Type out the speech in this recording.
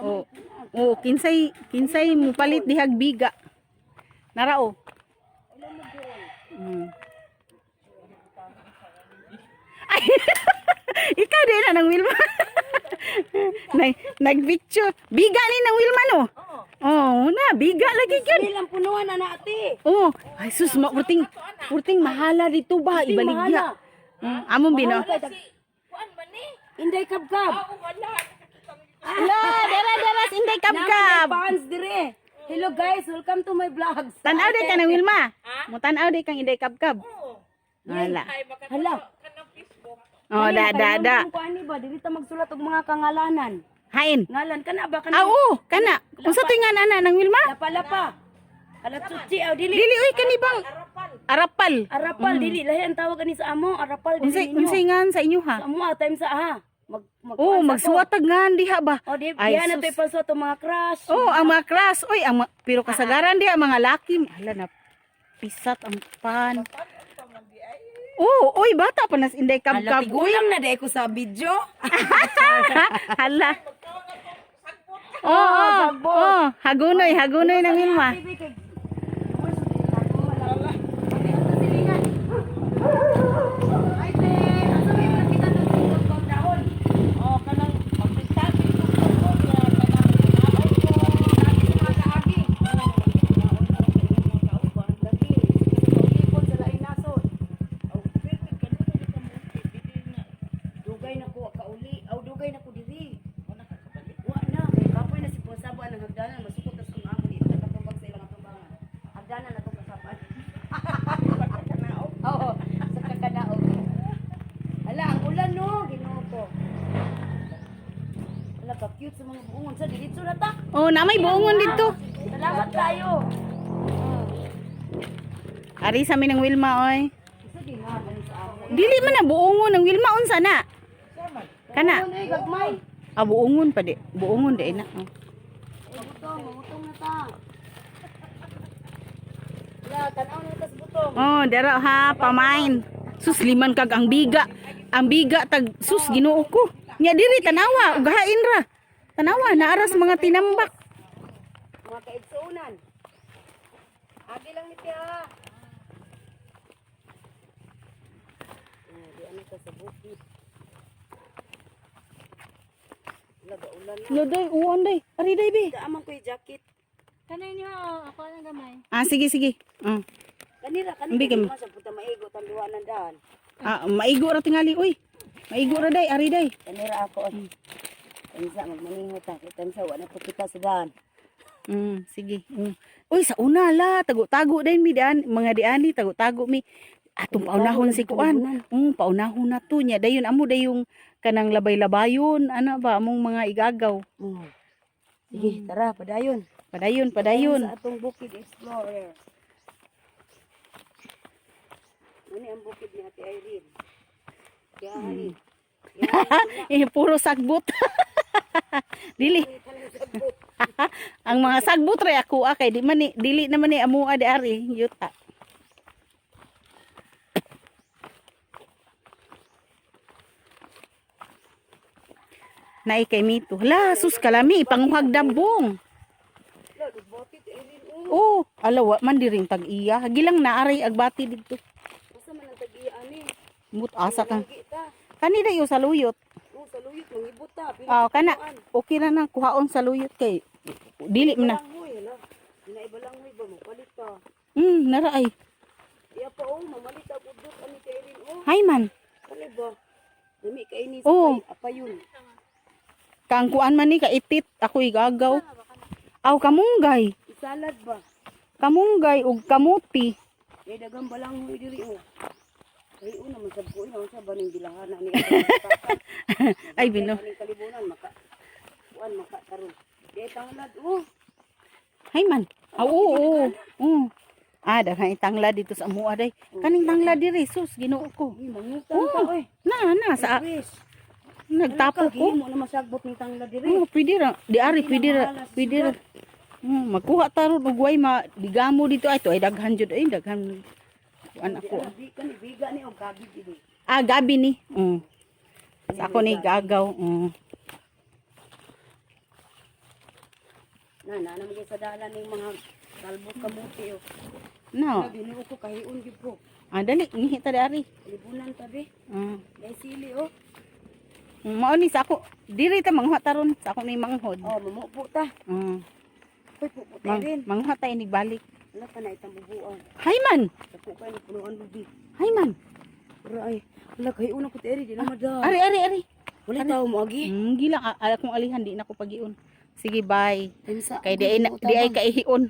Oh. Oh, kinsay mo palit dihag biga. Narao. Ay, ikaw din na ng Wilma. Nag-picture. Biga ni ng Wilma no? Oh, na biga lagi gyud. Ilang punuan na ate. Oh, ay sus, purting mahala dito ba ibaligya. Among bino. Inday kabkab. Ala, dala inday kabkab. Fans dire. Hello guys, welcome to my vlogs. Tanaw day ka ng Wilma. Mo tanaw day kang inday kabkab. Hala. Hala. Oh, da. Kung ani ba dili ta magsulat og mga kangalanan. Hain. Ngalan kana ba Ah, oo, kana. Unsa to nga ana ng Wilma? Lapa. Alat suci aw dili. Dili oy kanibang Arapal. Arapal dili lahi ang tawag ani sa amo, arapal dili. Unsay ngan sa inyo Sa ha? amo time sa ha. Oh, magsuwatag ngan diha ba? O di Ay, yan na sus. to'y paso to mga crush. Oh, ang mga class. Oy, pero kasagaran diha mga laki. Hala na pisat ang pan. Oh, oy bata pa nas inday kabkab. Uy, Gulam na day ko sa video. hala. Oh, hagunoy ng Wilma. Dugay na ko kauli, aw dugay na ko diri. Wa na, kay kapoy na si Posaba ang hagdanan, masukot tas kung amo dito nakatubag sa ilang atubangan. Hagdanan na to kasapan. Oo, sa kakadaog. Hala, ang ulan no, Ginoo ko. Hala, ka-cute sa mga buongon sa diretso na ta. Oh, na may buongon dito. Salamat kayo. Ari sa amin ng Wilma oy. Isa din na sa amo. Dili man na buongon ng Wilma unsa na? Kana. Ay, gagmay. Ah, buongon pa di. Buongon di na. Oh. Butong na ta. Hala, tanaw na tas butong. Oh, dara ha, pamain. Sus liman kag ang biga. Ang biga tag sus Ginoo ko. Nya diri tanawa, ugahain ra. Tanawa naaras mga tinambak. Mga kaigsuunan. Agi lang ni Tia. Di ano ka sa bukid. Laga ulan na. Lo day, uwan day. Ari day be. Amang ko yung jacket. Kanay niyo, ako ang gamay. Ah, sige. Kanira, Bigyan mo. Sa puta maigo, tanduan ng daan. Ah, maigo ra tingali uy. Maigo ra day, ari day. Kanira ako. Kanisa, magmaningot ha. Kanisa, wala po kita sa daan. Sige. Uy, sa una la, tago-tago din mi dian, mga diani tago-tago mi. Atong paunahon si kuan. Paunahon na to nya dayon amo dayong kanang labay-labayon, ana ba among mga igagaw. Sige, tara, padayon. Padayon. Sa atong Bukid Explorer. Ano ang bukid ni Ate Irene? Yan. Puro sagbot. Dili. Ang mga sagbot ray ako kay di man dili naman ni amo adi ari yuta. Naay kay mito. La, sus kalami panguhag dambong. Oh, alawa man diring tag-iya. Hagilang naaray agbati dito. Asa man ang tag-iyaan ni? Mut asa kang. Kita. Kani dayo sa luyot. Sa luyot, mangibot ta. Kana okay na nang kuhaon sa luyot kay dili man na. Balanghoy, hala. Inaibalanghoy ba mo? Palit pa. Nara ay. Iya pa mamalit ang udot ani kay Irene. Hay man. Kani ba? Dami kay ni Oh. sa apayun. Kang kuan man ni kaitit ako igagaw. Aw kamunggay. Isalad ba? Kamunggay ug kamuti. Kay dagang balanghoy diri Ay una man sa buoy na sa baning bilahana ni. Ay bino. Ani kalibunan maka karon. Kay tanglad Hay man. Oo. Daghan itangla dito sa amuha day. Kaning tangla diri sus Ginoo ko. Mangutang ka oy. Na sa nagtapo ko. Mo na masagbot ng tanglad diri. Pwede ra. Di ari pwede ra. Magkuha ta ron og way digamo dito ay to ay daghan jud ay daghan. Kuan ako. Kani biga ni og gabi diri. Gabi ni. Sa ako ni gagaw. Na namagay sa dalan ng mga kalbot kamuti o. No. Binuo ko kahiun gyud ko. Ah, dali, ngihi ta dari. Libunan tabi. Mm. Dai sili o. Mao ni sa ako. Diri ta manghot taron sa ako ni manghod. Oh, mamupo ta. Mm. Hoy pupo ta rin. Manghot ta inig balik. Wala pa na itang bubuan. Hay man. Dako kay napunuan lubi. Hay man. Pero ay, wala kahiun ako eri di na madal. Ari. Wala tao mo agi. Gila akong alihan di na ko pagiun. Sige, bye. Ay, sa- Kay di ay Tabang. kaihion.